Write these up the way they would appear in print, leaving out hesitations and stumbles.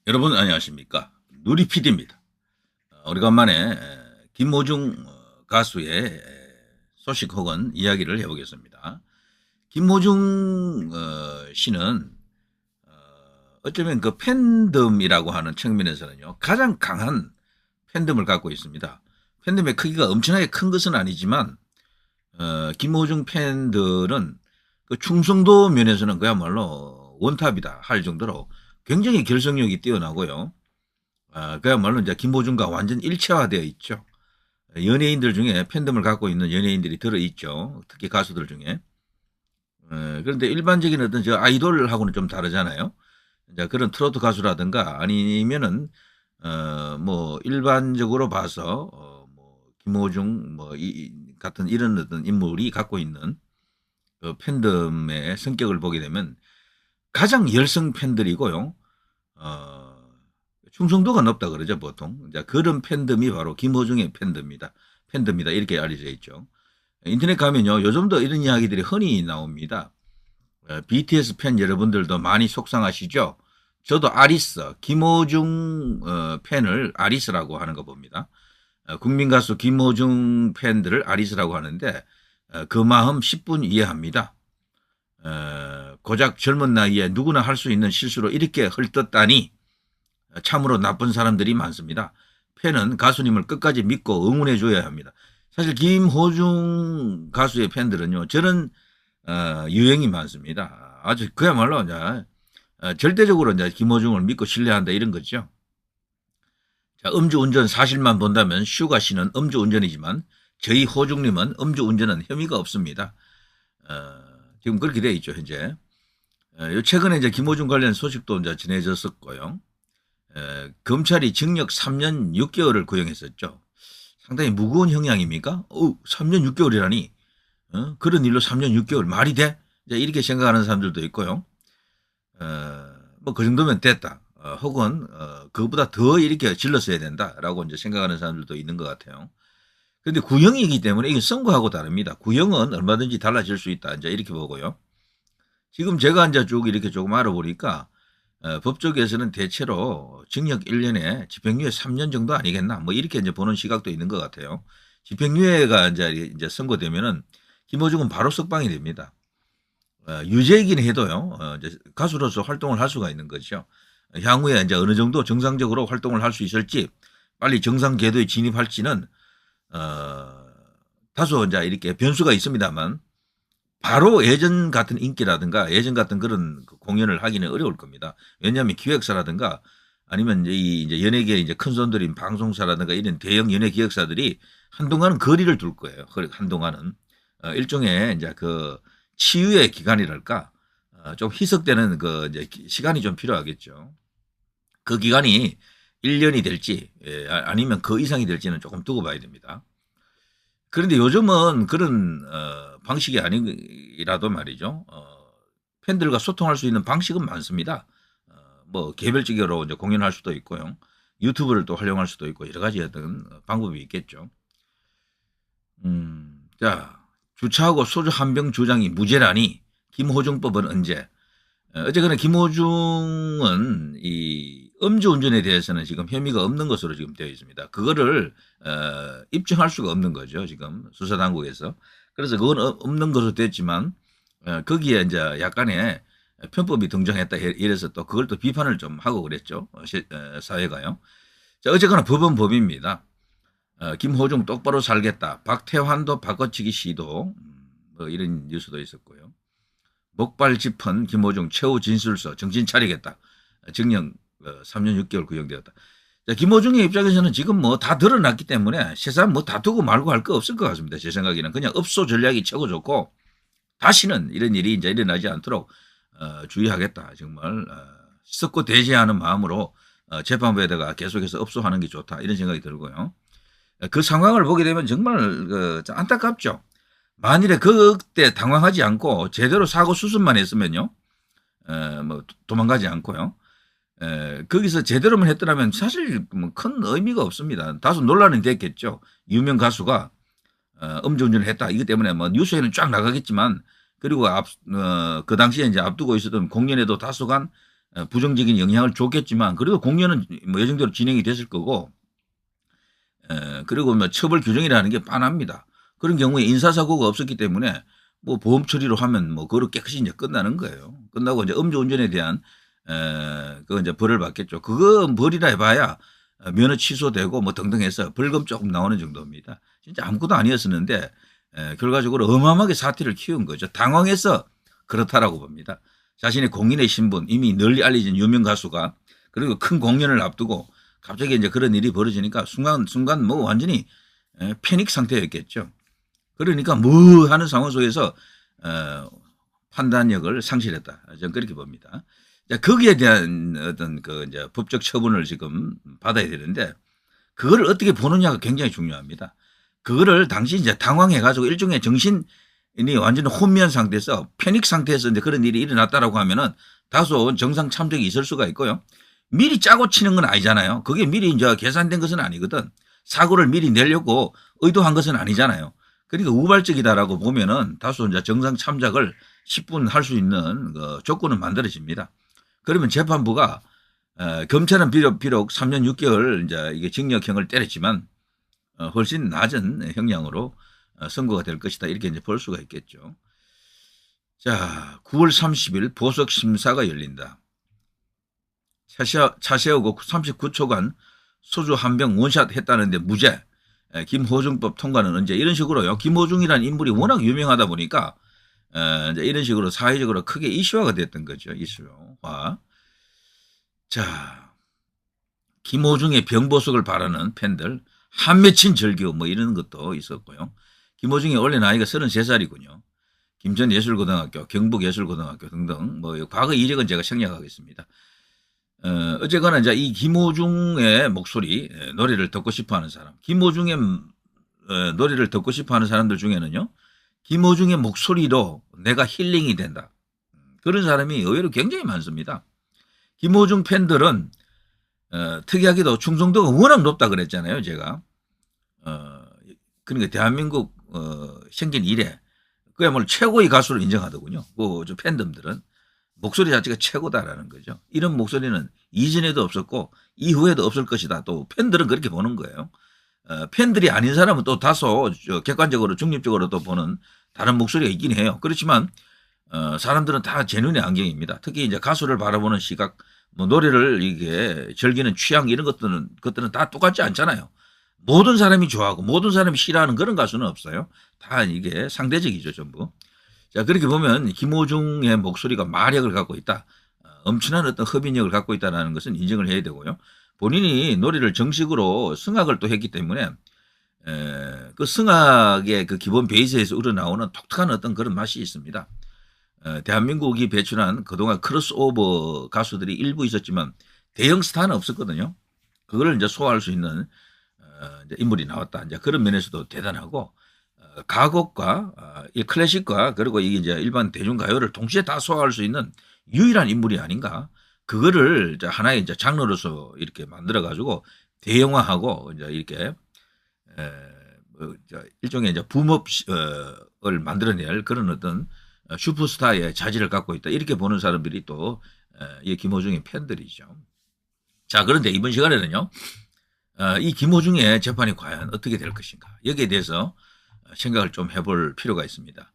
여러분 안녕하십니까? 누리 PD입니다. 오래간만에 김호중 가수의 소식 혹은 이야기를 해보겠습니다. 김호중 씨는 어쩌면 그 팬덤이라고 하는 측면에서는요 가장 강한 팬덤을 갖고 있습니다. 팬덤의 크기가 엄청나게 큰 것은 아니지만 김호중 팬들은 그 충성도 면에서는 그야말로 원탑이다 할 정도로 굉장히 결속력이 뛰어나고요. 그야말로 이제 김호중과 완전 일체화되어 있죠. 연예인들 중에 팬덤을 갖고 있는 연예인들이 들어있죠. 특히 가수들 중에. 그런데 일반적인 어떤 저 아이돌하고는 좀 다르잖아요. 이제 그런 트로트 가수라든가 아니면은 뭐 일반적으로 봐서 뭐 김호중 뭐 같은 이런 어떤 인물이 갖고 있는 그 팬덤의 성격을 보게 되면 가장 열성 팬들이고요. 충성도가 높다 그러죠 보통. 이제 그런 팬덤이 바로 김호중의 팬덤이다 이렇게 알려져 있죠. 인터넷 가면요 요즘도 이런 이야기들이 흔히 나옵니다. BTS 팬 여러분들도 많이 속상하시죠. 저도 아리스 김호중 팬을 아리스라고 하는 거 봅니다. 국민 가수 김호중 팬들을 아리스라고 하는데 그 마음 10분 이해합니다. 고작 젊은 나이에 누구나 할 수 있는 실수로 이렇게 헐떴다니 참으로 나쁜 사람들이 많습니다. 팬은 가수님을 끝까지 믿고 응원해 줘야 합니다. 사실 김호중 가수의 팬들은요 저런 유형이 많습니다. 아주 그야말로 이제 절대적으로 이제 김호중을 믿고 신뢰한다 이런 거죠. 자, 음주운전 사실만 본다면 슈가 씨는 음주운전이지만 저희 호중님은 음주운전은 혐의가 없습니다. 지금 그렇게 되어 있죠 현재. 최근에 이제 김호중 관련 소식도 이제 전해졌었고요. 검찰이 징역 3년 6개월을 구형했었죠. 상당히 무거운 형량입니까? 3년 6개월이라니. 그런 일로 3년 6개월 말이 돼? 이렇게 생각하는 사람들도 있고요. 뭐 그 정도면 됐다. 혹은 그것보다 더 이렇게 질렀어야 된다라고 이제 생각하는 사람들도 있는 것 같아요. 그런데 구형이기 때문에 이게 선고하고 다릅니다. 구형은 얼마든지 달라질 수 있다. 이제 이렇게 보고요. 지금 제가 이제 쭉 이렇게 조금 알아보니까 법조계에서는 대체로 징역 1년에 집행유예 3년 정도 아니겠나 뭐 이렇게 이제 보는 시각도 있는 것 같아요. 집행유예가 이제 선고되면은 김호중은 바로 석방이 됩니다. 유죄이긴 해도요. 이제 가수로서 활동을 할 수가 있는 거죠. 향후에 이제 어느 정도 정상적으로 활동을 할 수 있을지 빨리 정상 궤도에 진입할지는 다소 이제 이렇게 변수가 있습니다만 바로 예전 같은 인기라든가 예전 같은 그런 공연을 하기는 어려울 겁니다. 왜냐하면 기획사라든가 아니면 이제 연예계 이제 큰 손들인 방송사라든가 이런 대형 연예 기획사들이 한동안은 거리를 둘 거예요. 한동안은 일종의 이제 그 치유의 기간이랄까 좀 희석되는 그 이제 시간이 좀 필요하겠죠. 그 기간이 1년이 될지 아니면 그 이상이 될지는 조금 두고 봐야 됩니다. 그런데 요즘은 그런 방식이 아니라도 말이죠. 팬들과 소통할 수 있는 방식은 많습니다. 뭐 개별적으로 이제 공연할 수도 있고요. 유튜브를 또 활용할 수도 있고 여러 가지 어떤 방법이 있겠죠. 자, 주차하고 소주 한 병 주장이 무죄라니 김호중법은 언제? 어쨌거나 김호중은 이 음주운전에 대해서는 지금 혐의가 없는 것으로 지금 되어 있습니다. 그거를 입증할 수가 없는 거죠. 지금 수사당국에서. 그래서 그건 없는 것으로 됐지만 거기에 이제 약간의 편법이 등장했다 이래서 또 그걸 또 비판을 좀 하고 그랬죠. 사회가요. 자, 어쨌거나 법은 법입니다. 김호중 똑바로 살겠다. 박태환도 바꿔치기 시도 뭐 이런 뉴스도 있었고요. 목발 짚은 김호중 최후 진술서 정신 차리겠다. 징역 3년 6개월 구형되었다. 자, 김호중의 입장에서는 지금 뭐 다 드러났기 때문에 세상 뭐 다투고 말고 할 거 없을 것 같습니다. 제 생각에는 그냥 업소 전략이 최고 좋고 다시는 이런 일이 이제 일어나지 않도록 주의하겠다. 정말 썩고 대지하는 마음으로 재판부에다가 계속해서 업소하는 게 좋다. 이런 생각이 들고요. 그 상황을 보게 되면 정말 안타깝죠. 만일에 그때 당황하지 않고 제대로 사고 수습만 했으면요. 뭐 도망가지 않고요. 거기서 제대로만 했더라면 사실 뭐 큰 의미가 없습니다. 다소 논란이 됐겠죠. 유명 가수가 음주운전을 했다. 이것 때문에 뭐 뉴스에는 쫙 나가겠지만 그리고 그 당시에 이제 앞두고 있었던 공연에도 다소간 부정적인 영향을 줬겠지만 그래도 공연은 뭐 예정대로 진행이 됐을 거고 그리고 뭐 처벌 규정이라는 게 빤합니다. 그런 경우에 인사사고가 없었기 때문에 뭐 보험 처리로 하면 뭐 그걸 깨끗이 이제 끝나는 거예요. 끝나고 이제 음주운전에 대한 그 이제 벌을 받겠죠. 그거 벌이라 해봐야 면허 취소되고 뭐 등등 해서 벌금 조금 나오는 정도입니다. 진짜 아무것도 아니었었는데 결과적으로 어마어마하게 사태를 키운 거죠. 당황해서 그렇다라고 봅니다. 자신의 공인의 신분 이미 널리 알려진 유명 가수가 그리고 큰 공연을 앞두고 갑자기 이제 그런 일이 벌어지니까 순간 뭐 완전히 패닉 상태였겠죠. 그러니까 뭐 하는 상황 속에서 판단력을 상실했다. 저는 그렇게 봅니다. 거기에 대한 어떤 그 이제 법적 처분을 지금 받아야 되는데 그거를 어떻게 보느냐가 굉장히 중요합니다. 그거를 당시 이제 당황해가지고 일종의 정신이 완전히 혼미한 상태에서 패닉 상태에서 이제 그런 일이 일어났다라고 하면은 다소 정상 참작이 있을 수가 있고요. 미리 짜고 치는 건 아니잖아요. 그게 미리 이제 계산된 것은 아니거든. 사고를 미리 내려고 의도한 것은 아니잖아요. 그러니까 우발적이다라고 보면은 다소 이제 정상 참작을 10분 할 수 있는 그 조건은 만들어집니다. 그러면 재판부가 검찰은 비록 3년 6개월 이제 이게 징역형을 때렸지만 훨씬 낮은 형량으로 선고가 될 것이다. 이렇게 이제 볼 수가 있겠죠. 자, 9월 30일 보석 심사가 열린다. 차 세우고 39초간 소주 한 병 원샷 했다는데 무죄. 김호중법 통과는 언제? 이런 식으로요. 김호중이라는 인물이 워낙 유명하다 보니까 이제 이런 식으로 사회적으로 크게 이슈화가 됐던 거죠. 이슈화. 자, 김호중의 병보석을 바라는 팬들 한 맺힌 절규 뭐 이런 것도 있었고요. 김호중이 원래 나이가 33살이군요. 김전예술고등학교, 경북예술고등학교 등등 뭐 과거 이력은 제가 생략하겠습니다. 어쨌거나 이제 이 김호중의 목소리 노래를 듣고 싶어하는 사람, 김호중의 노래를 듣고 싶어하는 사람들 중에는요, 김호중의 목소리로 내가 힐링이 된다. 그런 사람이 의외로 굉장히 많습니다. 김호중 팬들은 특이하게도 충성도가 워낙 높다 그랬잖아요, 제가. 그러니까 대한민국 생긴 이래 그야말로 최고의 가수로 인정하더군요. 그 팬덤들은 목소리 자체가 최고다라는 거죠. 이런 목소리는 이전에도 없었고 이후에도 없을 것이다. 또 팬들은 그렇게 보는 거예요. 팬들이 아닌 사람은 또 다소 객관적으로 중립적으로 또 보는 다른 목소리가 있긴 해요. 그렇지만 사람들은 다 제 눈의 안경입니다. 특히 이제 가수를 바라보는 시각, 뭐 노래를 이게 즐기는 취향 이런 것들은 다 똑같지 않잖아요. 모든 사람이 좋아하고 모든 사람이 싫어하는 그런 가수는 없어요. 다 이게 상대적이죠, 전부. 자, 그렇게 보면 김호중의 목소리가 마력을 갖고 있다. 엄청난 어떤 흡인력을 갖고 있다는 것은 인정을 해야 되고요. 본인이 노래를 정식으로 성악을 또 했기 때문에 그 성악의 그 기본 베이스에서 우러나오는 독특한 어떤 그런 맛이 있습니다. 대한민국이 배출한 그동안 크로스오버 가수들이 일부 있었지만 대형 스타는 없었거든요. 그걸 이제 소화할 수 있는 이제 인물이 나왔다. 이제 그런 면에서도 대단하고 가곡과 이 클래식과 그리고 이게 이제 일반 대중가요를 동시에 다 소화할 수 있는 유일한 인물이 아닌가. 그거를 이제 하나의 이제 장르로서 이렇게 만들어 가지고 대형화하고 이제 이렇게 일종의 이제 붐업을 만들어낼 그런 어떤 슈퍼스타의 자질을 갖고 있다. 이렇게 보는 사람들이 또 이 김호중의 팬들이죠. 자, 그런데 이번 시간에는요. 이 김호중의 재판이 과연 어떻게 될 것인가. 여기에 대해서 생각을 좀 해볼 필요가 있습니다.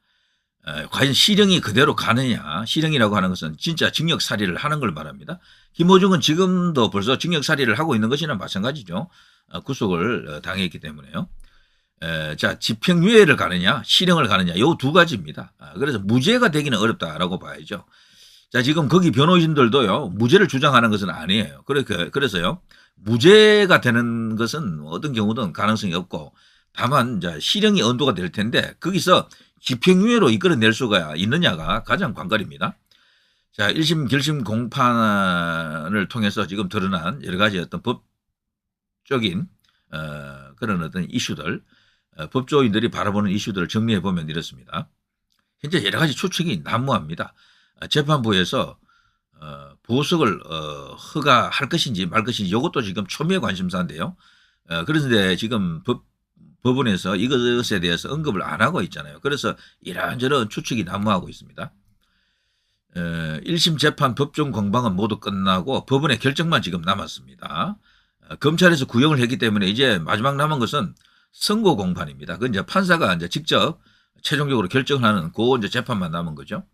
과연 실형이 그대로 가느냐. 실형이라고 하는 것은 진짜 징역살이를 하는 걸 말합니다. 김호중은 지금도 벌써 징역살이를 하고 있는 것이나 마찬가지죠. 구속을 당했기 때문에요. 자, 집행유예를 가느냐 실형을 가느냐 요 두 가지입니다. 그래서 무죄가 되기는 어렵다라고 봐야죠. 자, 지금 거기 변호인들도요 무죄를 주장하는 것은 아니에요. 그래서요 무죄가 되는 것은 어떤 경우든 가능성이 없고 다만 이제 실형이 언도가 될 텐데 거기서 집행유예로 이끌어낼 수가 있느냐가 가장 관건입니다. 자, 1심 결심 공판을 통해서 지금 드러난 여러 가지 어떤 법적인 그런 어떤 이슈들, 법조인들이 바라보는 이슈들을 정리해 보면 이렇습니다. 현재 여러 가지 추측이 난무합니다. 재판부에서 보석을 허가할 것인지 말 것인지 이것도 지금 초미의 관심사인데요. 그런데 지금 법원에서 이것에 대해서 언급을 안 하고 있잖아요. 그래서 이런저런 추측이 난무하고 있습니다. 1심 재판 법정 공방은 모두 끝나고 법원의 결정만 지금 남았습니다. 검찰에서 구형을 했기 때문에 이제 마지막 남은 것은 선고 공판입니다. 그건 이제 판사가 이제 직접 최종적으로 결정하는 그 이제 재판만 남은 거죠.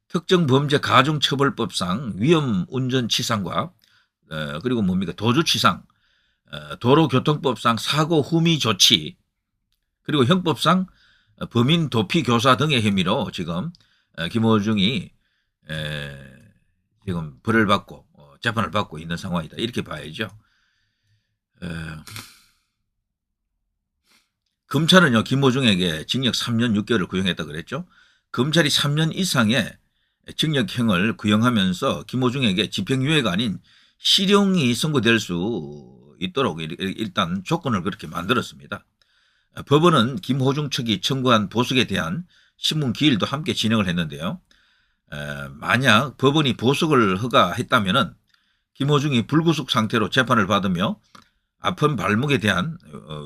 특정범죄 가중처벌법상 위험운전치상과 그리고 뭡니까 도주치상, 도로교통법상 사고 후미 조치, 그리고 형법상 범인 도피 교사 등의 혐의로 지금 김호중이 지금 벌을 받고 재판을 받고 있는 상황이다. 이렇게 봐야죠. 검찰은요 김호중에게 징역 3년 6개월을 구형했다 그랬죠. 검찰이 3년 이상의 징역형을 구형하면서 김호중에게 집행유예가 아닌 실형이 선고될 수 있도록 일단 조건을 그렇게 만들었습니다. 법원은 김호중 측이 청구한 보석에 대한 신문 기일도 함께 진행을 했는데요. 만약 법원이 보석을 허가했다면 김호중이 불구속 상태로 재판을 받으며 아픈 발목에 대한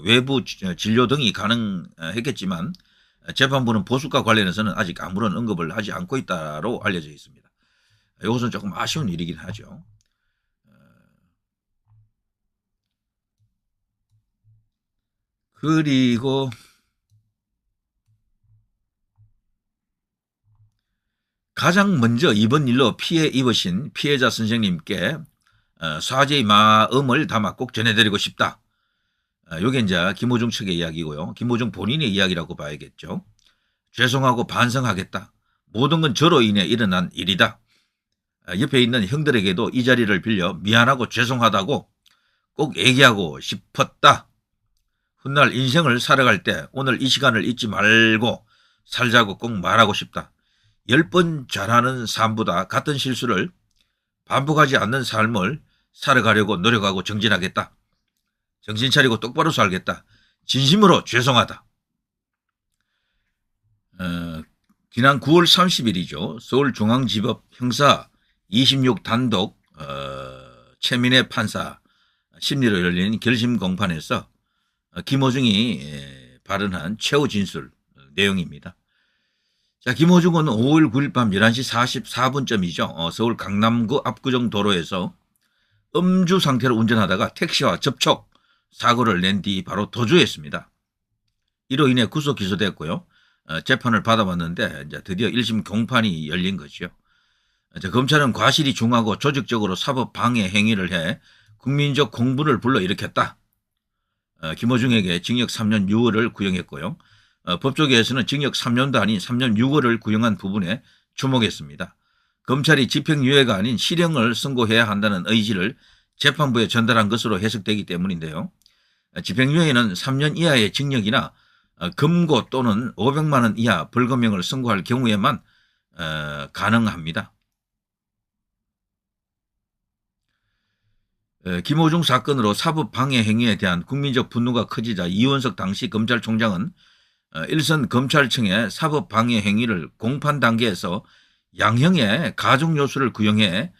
외부 진료 등이 가능했겠지만 재판부는 보석과 관련해서는 아직 아무런 언급을 하지 않고 있다로 알려져 있습니다. 이것은 조금 아쉬운 일이긴 하죠. 그리고 가장 먼저 이번 일로 피해 입으신 피해자 선생님께 사죄의 마음을 담아 꼭 전해드리고 싶다. 이게 이제 김호중 측의 이야기고요. 김호중 본인의 이야기라고 봐야겠죠. 죄송하고 반성하겠다. 모든 건 저로 인해 일어난 일이다. 옆에 있는 형들에게도 이 자리를 빌려 미안하고 죄송하다고 꼭 얘기하고 싶었다. 훗날 인생을 살아갈 때 오늘 이 시간을 잊지 말고 살자고 꼭 말하고 싶다. 10번 잘하는 삶보다 같은 실수를 반복하지 않는 삶을 살아가려고 노력하고 정진하겠다. 정신 차리고 똑바로 살겠다. 진심으로 죄송하다. 지난 9월 30일이죠. 서울중앙지법 형사 26 단독 최민혜 판사 심리로 열린 결심 공판에서 김호중이 발언한 최후 진술 내용입니다. 자, 김호중은 5월 9일 밤 11시 44분쯤이죠. 서울 강남구 압구정 도로에서 음주 상태로 운전하다가 택시와 접촉 사고를 낸 뒤 바로 도주했습니다. 이로 인해 구속 기소됐고요. 재판을 받아봤는데 이제 드디어 1심 공판이 열린 거죠. 검찰은 과실이 중하고 조직적으로 사법 방해 행위를 해 국민적 공분을 불러일으켰다. 김호중에게 징역 3년 6월을 구형했고요. 법조계에서는 징역 3년도 아닌 3년 6월을 구형한 부분에 주목했습니다. 검찰이 집행유예가 아닌 실형을 선고해야 한다는 의지를 재판부에 전달한 것으로 해석되기 때문인데요. 집행유예는 3년 이하의 징역이나 금고 또는 500만 원 이하 벌금형을 선고할 경우에만 가능합니다. 김호중 사건으로 사법방해 행위에 대한 국민적 분노가 커지자 이원석 당시 검찰총장은 일선 검찰청의 사법방해 행위를 공판 단계에서 양형의 가중요소를 구형해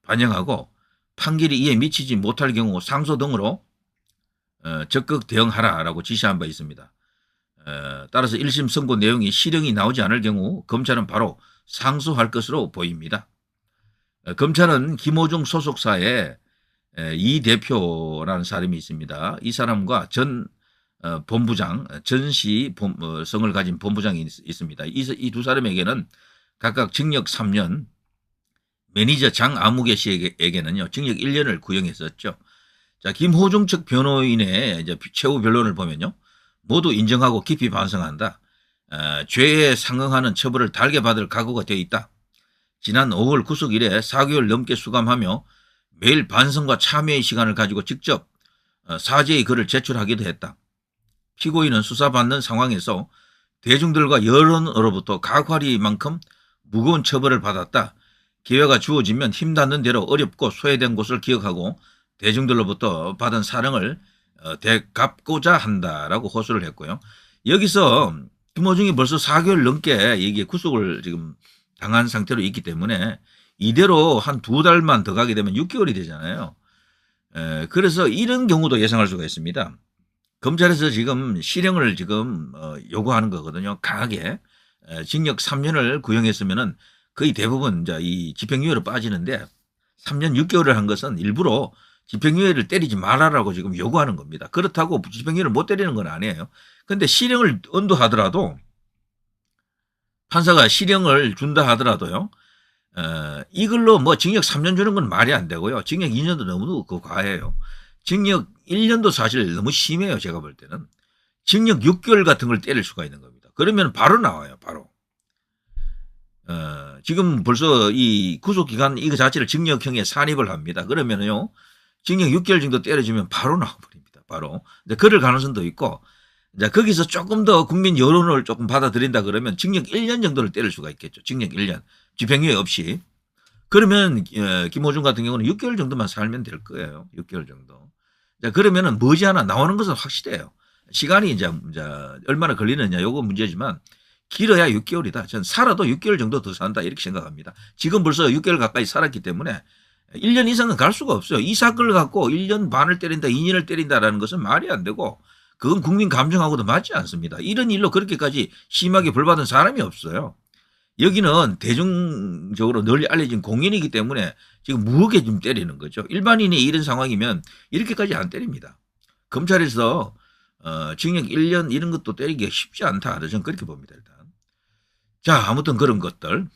반영하고 판결이 이에 미치지 못할 경우 상소 등으로 적극 대응하라라고 지시한 바 있습니다. 따라서 1심 선고 내용이 실형이 나오지 않을 경우 검찰은 바로 상소할 것으로 보입니다. 검찰은 김호중 소속사에 이 대표라는 사람이 있습니다. 이 사람과 전 본부장, 전시 성을 가진 본부장이 있습니다. 이 두 사람에게는 각각 징역 3년, 매니저 장아무개 씨에게는요 징역 1년을 구형했었죠. 자, 김호중 측 변호인의 이제 최후 변론을 보면요 모두 인정하고 깊이 반성한다. 죄에 상응하는 처벌을 달게 받을 각오가 되어 있다. 지난 5월 구속 이래 4개월 넘게 수감하며 매일 반성과 참회의 시간을 가지고 직접 사죄의 글을 제출하기도 했다. 피고인은 수사받는 상황에서 대중들과 여론으로부터 각화리만큼 무거운 처벌을 받았다. 기회가 주어지면 힘닿는 대로 어렵고 소외된 곳을 기억하고 대중들로부터 받은 사랑을 되갚고자 한다라고 호소를 했고요. 여기서 김호중이 벌써 4개월 넘게 이게 구속을 지금 당한 상태로 있기 때문에 이대로 한 2달만 더 가게 되면 6개월이 되잖아요. 그래서 이런 경우도 예상할 수가 있습니다. 검찰에서 지금 실형을 지금 요구하는 거거든요. 강하게. 징역 3년을 구형했으면은 거의 대부분 이제 이 집행유예로 빠지는데 3년 6개월을 한 것은 일부러 집행유예를 때리지 말아라고 지금 요구하는 겁니다. 그렇다고 집행유예를 못 때리는 건 아니에요. 근데 실형을 언도하더라도 판사가 실형을 준다 하더라도요. 이걸로 뭐 징역 3년 주는 건 말이 안 되고요. 징역 2년도 너무 과해요. 징역 1년도 사실 너무 심해요. 제가 볼 때는. 징역 6개월 같은 걸 때릴 수가 있는 겁니다. 그러면 바로 나와요. 바로. 지금 벌써 이 구속기간 이거 자체를 징역형에 산입을 합니다. 그러면요. 징역 6개월 정도 때려주면 바로 나와버립니다. 바로. 이제 그럴 가능성도 있고, 이제 거기서 조금 더 국민 여론을 조금 받아들인다 그러면 징역 1년 정도를 때릴 수가 있겠죠. 징역 1년. 집행유예 없이. 그러면 김호중 같은 경우는 6개월 정도만 살면 될 거예요. 6개월 정도. 자, 그러면은 머지않아 나오는 것은 확실해요. 시간이 이제 얼마나 걸리느냐 요거 문제지만 길어야 6개월이다. 전 살아도 6개월 정도 더 산다 이렇게 생각합니다. 지금 벌써 6개월 가까이 살았기 때문에 1년 이상은 갈 수가 없어요. 이 사건을 갖고 1년 반을 때린다, 2년을 때린다라는 것은 말이 안 되고 그건 국민 감정하고도 맞지 않습니다. 이런 일로 그렇게까지 심하게 벌받은 사람이 없어요. 여기는 대중적으로 널리 알려진 공연이기 때문에 지금 무겁게 좀 때리는 거죠. 일반인이 이런 상황이면 이렇게까지 안 때립니다. 검찰에서 징역 1년 이런 것도 때리기가 쉽지 않다. 저는 그렇게 봅니다. 일단. 자, 아무튼 그런 것들.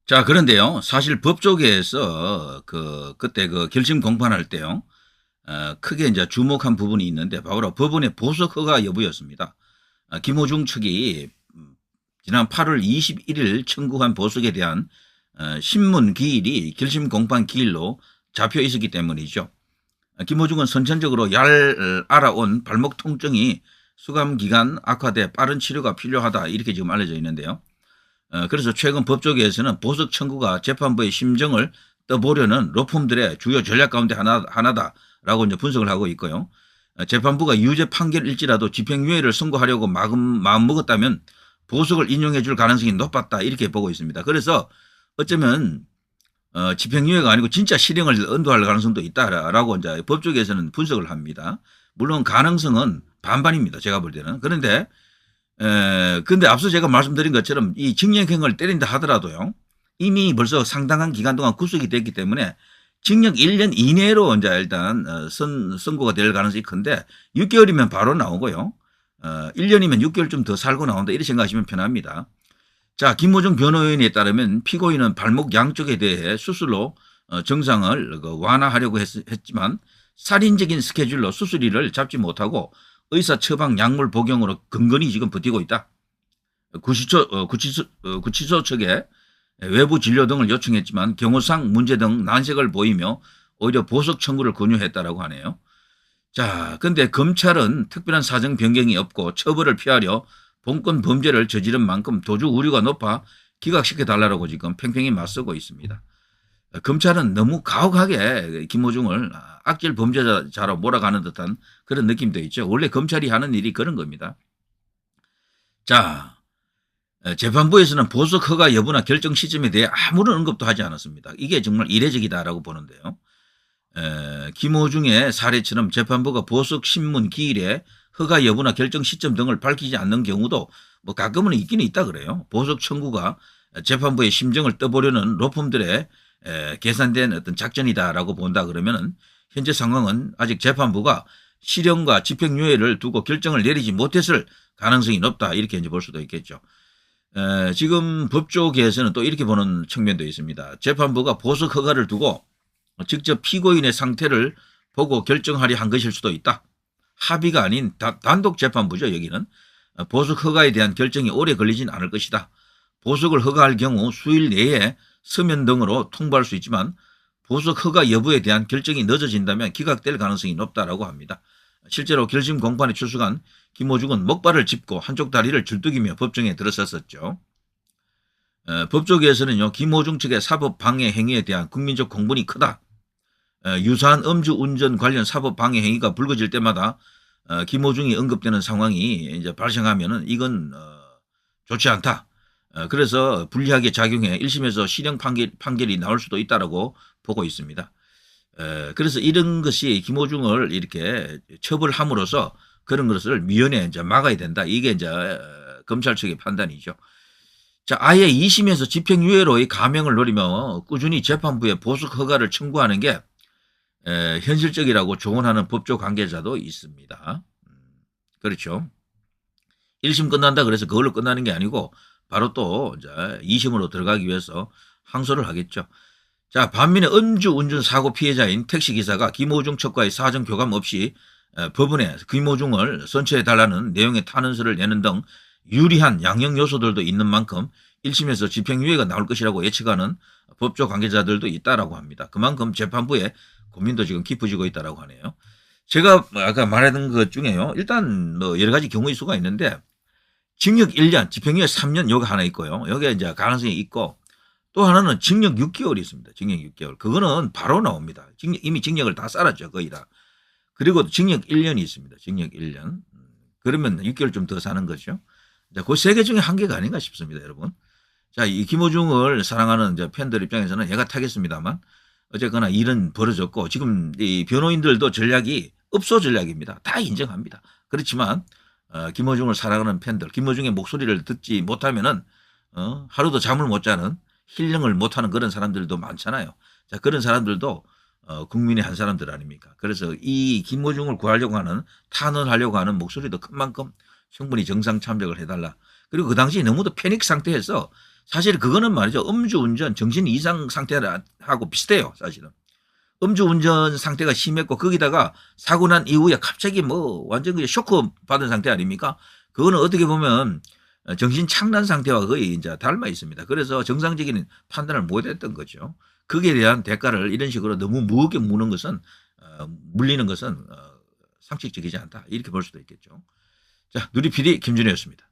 자, 그런데요. 사실 법조계에서 그때 결심 공판할 때요. 크게 이제 주목한 부분이 있는데 바로 법원의 보석 허가 여부였습니다. 김호중 측이 지난 8월 21일 청구한 보석에 대한 신문 기일이 결심 공판 기일로 잡혀 있었기 때문이죠. 김호중은 선천적으로 알아온 발목 통증이 수감 기간 악화돼 빠른 치료가 필요하다 이렇게 지금 알려져 있는데요. 그래서 최근 법조계에서는 보석 청구가 재판부의 심정을 떠보려는 로펌들의 주요 전략 가운데 하나다라고 이제 분석을 하고 있고요. 재판부가 유죄 판결일지라도 집행유예를 선고하려고 마음 먹었다면 보석을 인용해 줄 가능성이 높았다 이렇게 보고 있습니다. 그래서 어쩌면 집행유예가 아니고 진짜 실형을 언도할 가능성도 있다라고 이제 법조계에서는 분석을 합니다. 물론 가능성은 반반입니다. 제가 볼 때는. 그런데 근데 앞서 제가 말씀드린 것처럼 이 징역형을 때린다 하더라도요. 이미 벌써 상당한 기간 동안 구속이 됐기 때문에 징역 1년 이내로 이제 일단 선고가 될 가능성이 큰데 6개월이면 바로 나오고요. 1년이면 6개월 좀 더 살고 나온다 이렇게 생각하시면 편합니다. 자, 김호중 변호인에 따르면 피고인은 발목 양쪽에 대해 수술로 증상을 완화하려고 했지만 살인적인 스케줄로 수술일을 잡지 못하고 의사 처방 약물 복용으로 근근히 지금 버티고 있다. 구치소 측에 외부 진료 등을 요청했지만 경호상 문제 등 난색을 보이며 오히려 보석 청구를 권유했다라고 하네요. 자, 근데 검찰은 특별한 사정 변경이 없고 처벌을 피하려 본건 범죄를 저지른 만큼 도주 우려가 높아 기각시켜 달라고 지금 팽팽히 맞서고 있습니다. 검찰은 너무 가혹하게 김호중을 악질 범죄자로 몰아가는 듯한 그런 느낌도 있죠. 원래 검찰이 하는 일이 그런 겁니다. 자, 재판부에서는 보석 허가 여부나 결정 시점에 대해 아무런 언급도 하지 않았습니다. 이게 정말 이례적이다라고 보는데요. 김호중의 사례처럼 재판부가 보석 신문 기일에 허가 여부나 결정 시점 등을 밝히지 않는 경우도 뭐 가끔은 있기는 있다 그래요. 보석 청구가 재판부의 심정을 떠보려는 로펌들의 계산된 어떤 작전이다라고 본다 그러면은 현재 상황은 아직 재판부가 실형과 집행유예를 두고 결정을 내리지 못했을 가능성이 높다 이렇게 이제 볼 수도 있겠죠. 지금 법조계에서는 또 이렇게 보는 측면도 있습니다. 재판부가 보석 허가를 두고 직접 피고인의 상태를 보고 결정하려 한 것일 수도 있다. 합의가 아닌 단독 재판부죠. 여기는 보석 허가에 대한 결정이 오래 걸리진 않을 것이다. 보석을 허가할 경우 수일 내에 서면 등으로 통보할 수 있지만 보석 허가 여부에 대한 결정이 늦어진다면 기각될 가능성이 높다라고 합니다. 실제로 결심 공판에 출석한 김호중은 목발을 짚고 한쪽 다리를 줄뚝이며 법정에 들어섰었죠. 법조계에서는요, 김호중 측의 사법 방해 행위에 대한 국민적 공분이 크다. 유사한 음주운전 관련 사법 방해 행위가 불거질 때마다 김호중이 언급되는 상황이 이제 발생하면은 이건 좋지 않다. 그래서 불리하게 작용해 1심에서 실형 판결이 나올 수도 있다라고 보고 있습니다. 그래서 이런 것이 김호중을 이렇게 처벌함으로써 그런 것을 미연에 이제 막아야 된다. 이게 이제 검찰 측의 판단이죠. 자, 아예 2심에서 집행유예로의 감형을 노리며 꾸준히 재판부에 보석 허가를 청구하는 게 현실적이라고 조언하는 법조 관계자도 있습니다. 그렇죠. 1심 끝난다 그래서 그걸로 끝나는 게 아니고 바로 또 이제 2심으로 들어가기 위해서 항소를 하겠죠. 자, 반면에 음주운전 사고 피해자인 택시기사가 김호중 측과의 사정 교감 없이 법원에 김호중을 선처해달라는 내용의 탄원서를 내는 등 유리한 양형 요소들도 있는 만큼 1심에서 집행유예가 나올 것이라고 예측하는 법조 관계자들도 있다라고 합니다. 그만큼 재판부의 고민도 지금 깊어지고 있다라고 하네요. 제가 아까 말했던 것 중에요. 일단 뭐 여러 가지 경우의 수가 있는데 징역 1년, 집행유예 3년 요거 하나 있고요. 여기에 이제 가능성이 있고 또 하나는 징역 6개월이 있습니다. 징역 6개월. 그거는 바로 나옵니다. 이미 징역을 다 살았죠. 거의 다. 그리고 징역 1년이 있습니다. 징역 1년. 그러면 6개월 좀 더 사는 거죠. 그 세 개 중에 한 개가 아닌가 싶습니다. 여러분. 자, 이 김호중을 사랑하는 이제 팬들 입장에서는 얘가 타겠습니다만 어쨌거나 일은 벌어졌고 지금 이 변호인들도 전략이 읍소 전략입니다. 다 인정합니다. 그렇지만 김호중을 사랑하는 팬들, 김호중의 목소리를 듣지 못하면은 하루도 잠을 못 자는 힐링을 못하는 그런 사람들도 많잖아요. 자, 그런 사람들도 국민의 한 사람들 아닙니까? 그래서 이 김호중을 구하려고 하는 탄원하려고 하는 목소리도 큰 만큼 충분히 정상 참작을 해달라. 그리고 그 당시 너무도 패닉 상태에서 사실 그거는 말이죠. 음주운전 정신 이상 상태하고 비슷해요. 사실은. 음주운전 상태가 심했고 거기다가 사고 난 이후에 갑자기 뭐 완전 그냥 쇼크 받은 상태 아닙니까? 그거는 어떻게 보면 정신 착란 상태와 거의 이제 닮아 있습니다. 그래서 정상적인 판단을 못했던 거죠. 거기에 대한 대가를 이런 식으로 너무 무겁게 무는 것은 물리는 것은 상식적이지 않다. 이렇게 볼 수도 있겠죠. 자, 누리 PD 김준혜였습니다.